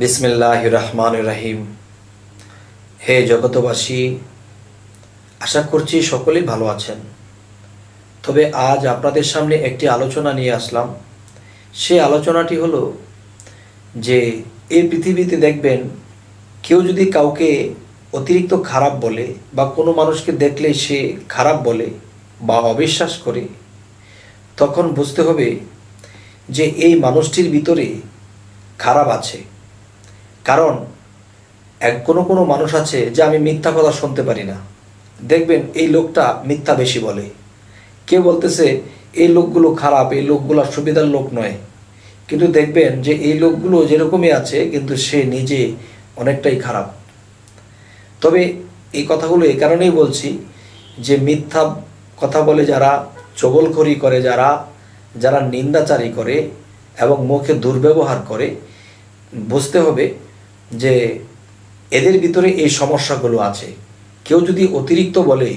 বিসমিল্লাহির রহমানির রহিম। হে জগতবাসী, আশা করছি সকলেই ভালো আছেন। তবে আজ আপনাদের সামনে একটি আলোচনা নিয়ে আসলাম। সেই আলোচনাটি হলো যে এই পৃথিবীতে দেখবেন কেউ যদি কাউকে অতিরিক্ত খারাপ বলে বা কোনো মানুষকে দেখলে সে খারাপ বলে বা অবিশ্বাস করে, তখন বুঝতে হবে যে এই মানুষটির ভিতরে খারাপ আছে। কারণ কোনো মানুষ আছে যে আমি মিথ্যা কথা শুনতে পারি না, দেখবেন এই লোকটা মিথ্যা বেশি বলে। কেউ বলতেছে এই লোকগুলো খারাপ, এই লোকগুলো সুবিধার লোক নয়, কিন্তু দেখবেন যে এই লোকগুলো যেরকমই আছে কিন্তু সে নিজে অনেকটাই খারাপ। তবে এই কথাগুলো এই কারণেই বলছি যে মিথ্যা কথা বলে যারা, চগলখড়ি করে যারা নিন্দাচারী করে এবং মুখে দুর্ব্যবহার করে, বুঝতে হবে যে এদের ভিতরে এই সমস্যাগুলো আছে। কেউ যদি অতিরিক্ত বলে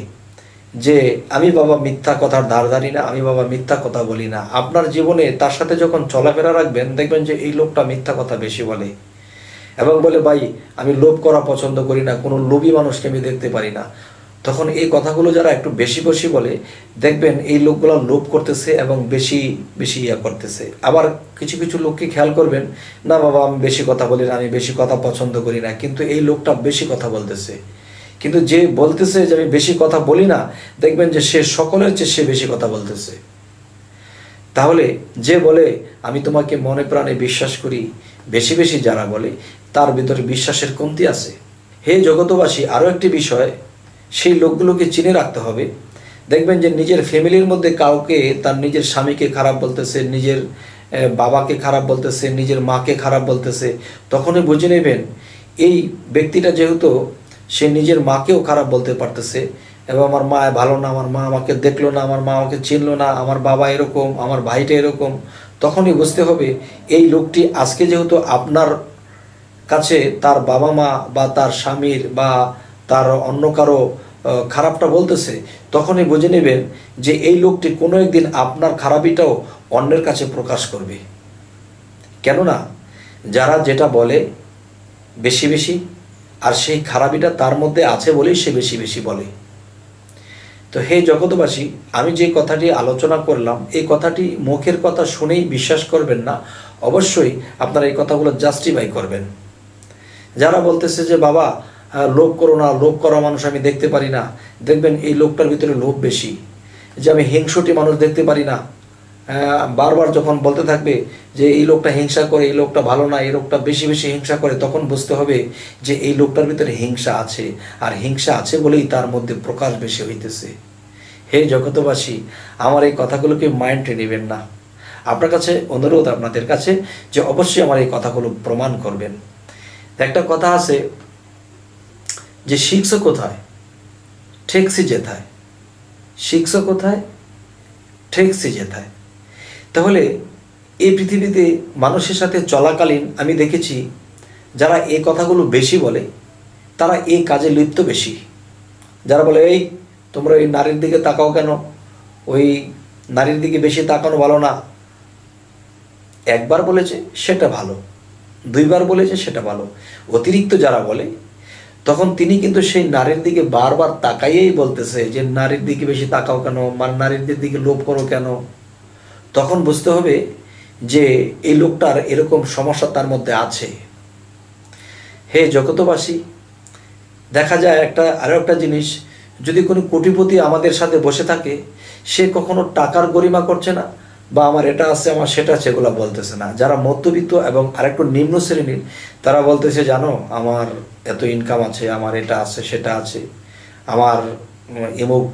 যে আমি বাবা মিথ্যা কথার ধারধারি না, আমি বাবা মিথ্যা কথা বলি না, আপনার জীবনে তার সাথে যখন চলাফেরা রাখবেন দেখবেন যে এই লোকটা মিথ্যা কথা বেশি বলে এবং বলে ভাই আমি লোভ করা পছন্দ করি না, কোনো লোভী মানুষকে আমি দেখতে পারি না। তখন এই কথাগুলো যারা একটু বেশি বেশি বলে দেখবেন এই লোকগুলো লোভ করতেছে এবং বেশি বেশি করতেছে। আবার কিছু কিছু লোককে খেয়াল করবেন, না বাবা আমি বেশি কথা বলি না, আমি বেশি কথা পছন্দ করি না, কিন্তু এই লোকটা বেশি কথা বলতেছে। কিন্তু যে বলতেছে যে আমি বেশি কথা বলি না, দেখবেন যে সে সকলের চেয়ে সে বেশি কথা বলতেছে। তাহলে যে বলে আমি তোমাকে মনে প্রাণে বিশ্বাস করি, বেশি বেশি যারা বলে তার ভিতরে বিশ্বাসের কমতি আছে। হে জগতবাসী, আরও একটি বিষয়, সেই লোকগুলোকে চিনে রাখতে হবে। দেখবেন যে নিজের ফ্যামিলির মধ্যে কাউকে, তার নিজের স্বামীকে খারাপ বলতেছে, নিজের বাবাকে খারাপ বলতেছে, নিজের মাকে খারাপ বলতেছে, তখনই বুঝে নেবেন এই ব্যক্তিটা যেহেতু সে নিজের মাকেও খারাপ বলতে পারতেছে এবং আমার মা ভালো না, আমার মা আমাকে দেখলো না, আমার মা আমাকে চিনলো না, আমার বাবা এরকম, আমার ভাইটা এরকম, তখনই বুঝতে হবে এই লোকটি আজকে যেহেতু আপনার কাছে তার বাবা মা বা তার স্বামীর বা তার অন্য কারো খারাপটা বলতেছে, তখনই বুঝে নেবেন যে এই লোকটি কোনো একদিন আপনার খারাপিটাও অন্যের কাছে প্রকাশ করবে। কেননা যারা যেটা বলে বেশি বেশি, আর সেই খারাপিটা তার মধ্যে আছে বলেই সে বেশি বেশি বলে। তো হে জগতবাসী, আমি যে কথাটি আলোচনা করলাম এই কথাটি মুখের কথা শুনেই বিশ্বাস করবেন না, অবশ্যই আপনারা এই কথাগুলো জাস্টিফাই করবেন। যারা বলতেছে যে বাবা লোভ করো না, লোভ করা মানুষ আমি দেখতে পারি না, দেখবেন এই লোকটার ভিতরে লোভ বেশি। যে আমি হিংসুটি মানুষ দেখতে পারি না, বারবার যখন বলতে থাকবে যে এই লোকটা হিংসা করে, এই লোকটা ভালো না, এই লোকটা বেশি বেশি হিংসা করে, তখন বুঝতে হবে যে এই লোকটার ভিতরে হিংসা আছে, আর হিংসা আছে বলেই তার মধ্যে প্রকাশ বেশি হইতেছে। হে জগতবাসী, আমার এই কথাগুলোকে মাইন্ডে নেবেন না। আপনার কাছে অনুরোধ, আপনাদের কাছে, যে অবশ্যই আমার এই কথাগুলো প্রমাণ করবেন। একটা কথা আছে যে শিখছো কোথায়, ঠেকছি যেথায়, শিখছো কোথায়, ঠেকছি যেথায়। তাহলে এই পৃথিবীতে মানুষের সাথে চলাকালীন আমি দেখেছি যারা এই কথাগুলো বেশি বলে তারা এই কাজে লিপ্ত বেশি। যারা বলে এই তোমরা ওই নারীর দিকে তাকাও কেন, ওই নারীর দিকে বেশি তাকানো ভালো না, একবার বলেছে সেটা ভালো, দুইবার বলেছে সেটা ভালো, অতিরিক্ত যারা বলে তখন তিনি কিন্তু সেই নারীর দিকে বারবার তাকাইয়েই বলতেছে যে নারীর দিকে বেশি তাকাও কেন, নারীদের দিকে লোভ করো কেন। তখন বুঝতে হবে যে এই লোকটার এরকম সমস্যা তার মধ্যে আছে। হে জগতবাসী, দেখা যায় আরও একটা জিনিস, যদি কোনো কোটিপতি আমাদের সাথে বসে থাকে, সে কখনো টাকার গরিমা করছে না বা আমার এটা আছে আমার সেটা আছে এগুলো বলতেছে না। যারা মধ্যবিত্ত এবং আরেকটু নিম্ন শ্রেণীর, তারা বলতেছে জানো আমার এত ইনকাম আছে, আমার এটা আছে সেটা আছে, আমার এমুক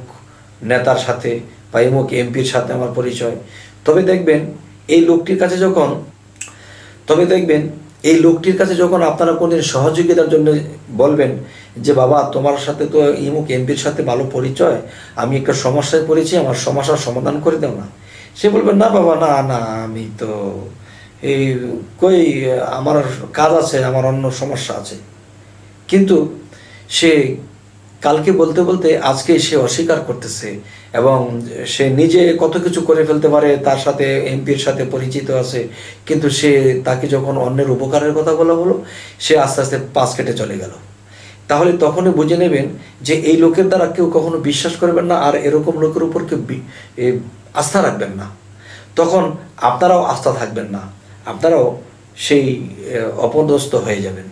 নেতার সাথে বা এমুক এমপির সাথে আমার পরিচয়। তবে দেখবেন এই লোকটির কাছে যখন আপনারা কোনদিন সহযোগিতার জন্য বলবেন যে বাবা তোমার সাথে তো ইমুক এমপির সাথে ভালো পরিচয়, আমি একটা সমস্যায় পড়েছি, আমার সমস্যার সমাধান করে দাও না, সে বলবেন না বাবা না না আমি তো এই আমার কাজ আছে, আমার অন্য সমস্যা আছে। কিন্তু সে কালকে বলতে বলতে আজকে সে অস্বীকার করতেছে, এবং সে নিজে কত কিছু করে ফেলতে পারে, তার সাথে এমপির সাথে পরিচিত আছে, কিন্তু তাকে যখন অন্যের উপকারের কথা বলা হলো, সে আস্তে আস্তে পাশ কেটে চলে গেল। তাহলে তখনই বুঝে নেবেন যে এই লোকের দ্বারা কেউ কখনো বিশ্বাস করবেন না, আর এরকম লোকের উপর কেউ আস্থা রাখবেন না। তখন আপনারাও আস্থা থাকবেন না, আপনারাও সেই অপদস্থ হয়ে যাবেন।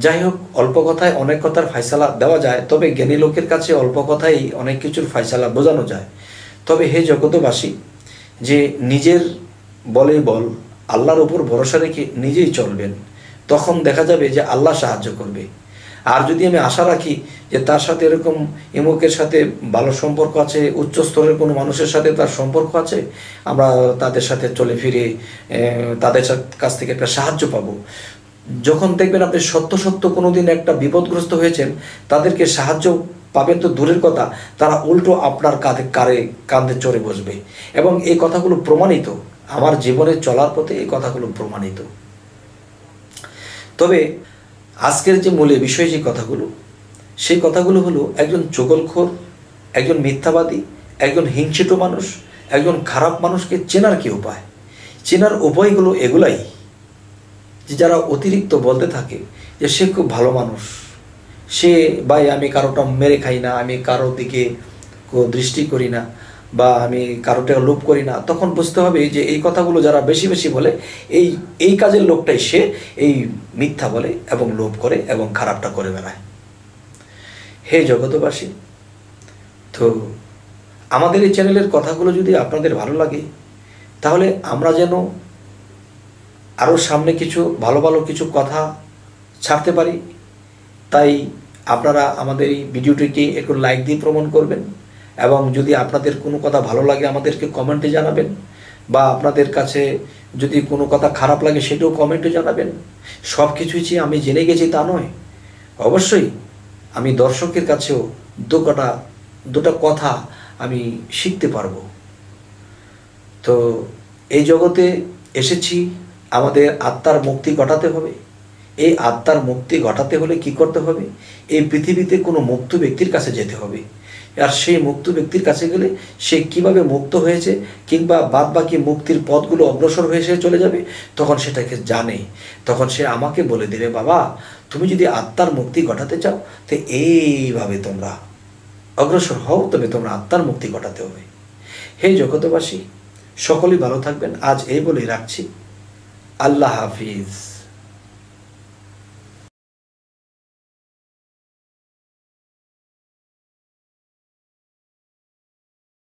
যাই হোক, অল্প কথায় অনেক কথার ফায়সালা দেওয়া যায়, তবে জ্ঞানী লোকের কাছে অল্প কথাই অনেক কিছুর ফায়সালা বোঝানো যায়। তবে হে জগতবাসী, যে নিজের বলে বল, আল্লাহর উপর ভরসা রেখে নিজেই চলবেন, তখন দেখা যাবে যে আল্লাহ সাহায্য করবে। আর যদি আমি আশা রাখি যে তার সাথে এরকম ইমুকের সাথে ভালো সম্পর্ক আছে, উচ্চ স্তরের কোনো মানুষের সাথে তার সম্পর্ক আছে, আমরা তাদের সাথে চলে ফিরে তাদের কাছ থেকে একটা সাহায্য পাবো, যখন দেখবেন আপনি সত্য সত্য কোনো দিন একটা বিপদগ্রস্ত হয়েছেন, তাদেরকে সাহায্য পাবেন তো দূরের কথা, তারা উল্টো আপনার কাঁধে চড়ে বসবে। এবং এই কথাগুলো প্রমাণিত, আমার জীবনে চলার পথে এই কথাগুলো প্রমাণিত। তবে আজকের যে মূলে বিষয়, যে কথাগুলো, সেই কথাগুলো হলো একজন চগলখোর, একজন মিথ্যাবাদী, একজন হিংসিত মানুষ, একজন খারাপ মানুষকে চেনার কি উপায়? চেনার উপায়গুলো এগুলাই, যে যারা অতিরিক্ত বলতে থাকে যে সে খুব ভালো মানুষ, সে ভাই আমি কারোটা মেরে খাই না, আমি কারোর দিকে দৃষ্টি করি না, বা আমি কারোটা লোভ করি না, তখন বুঝতে হবে যে এই কথাগুলো যারা বেশি বেশি বলে, এই কাজের লোকটাই সে এই মিথ্যা বলে এবং লোভ করে এবং খারাপটা করে বেড়ায়। হে জগতবাসী, তো আমাদের এই চ্যানেলের কথাগুলো যদি আপনাদের ভালো লাগে, তাহলে আমরা যেন আরও সামনে কিছু ভালো ভালো কিছু কথা ছাড়তে পারি, তাই আপনারা আমাদের এই ভিডিওটিকে একটু লাইক দিয়ে প্রমাণ করবেন, এবং যদি আপনাদের কোনো কথা ভালো লাগে আমাদেরকে কমেন্টে জানাবেন, বা আপনাদের কাছে যদি কোনো কথা খারাপ লাগে সেটাও কমেন্টে জানাবেন। সব কিছুই যে আমি জেনে গেছি তা নয়, অবশ্যই আমি দর্শকের কাছেও দুটা কথা আমি শিখতে পারবো। তো এই জগতে এসেছি আমাদের আত্মার মুক্তি ঘটাতে হবে। এই আত্মার মুক্তি ঘটাতে হলে কি করতে হবে? এই পৃথিবীতে কোনো মুক্ত ব্যক্তির কাছে যেতে হবে, আর সেই মুক্ত ব্যক্তির কাছে গেলে সে কিভাবে মুক্ত হয়েছে, কিংবা বাদ বাকি মুক্তির পথগুলো অগ্রসর হয়ে সে চলে যাবে, তখন সেটাকে জানে, তখন সে আমাকে বলে দেবে, বাবা তুমি যদি আত্মার মুক্তি ঘটাতে চাও তো এইভাবে তোমরা অগ্রসর হও, তবে তোমরা আত্মার মুক্তি ঘটাতে হবে। হে জগতবাসী, সকলেই ভালো থাকবেন। আজ এই বলেই রাখছি। আল্লাহ হাফিজ।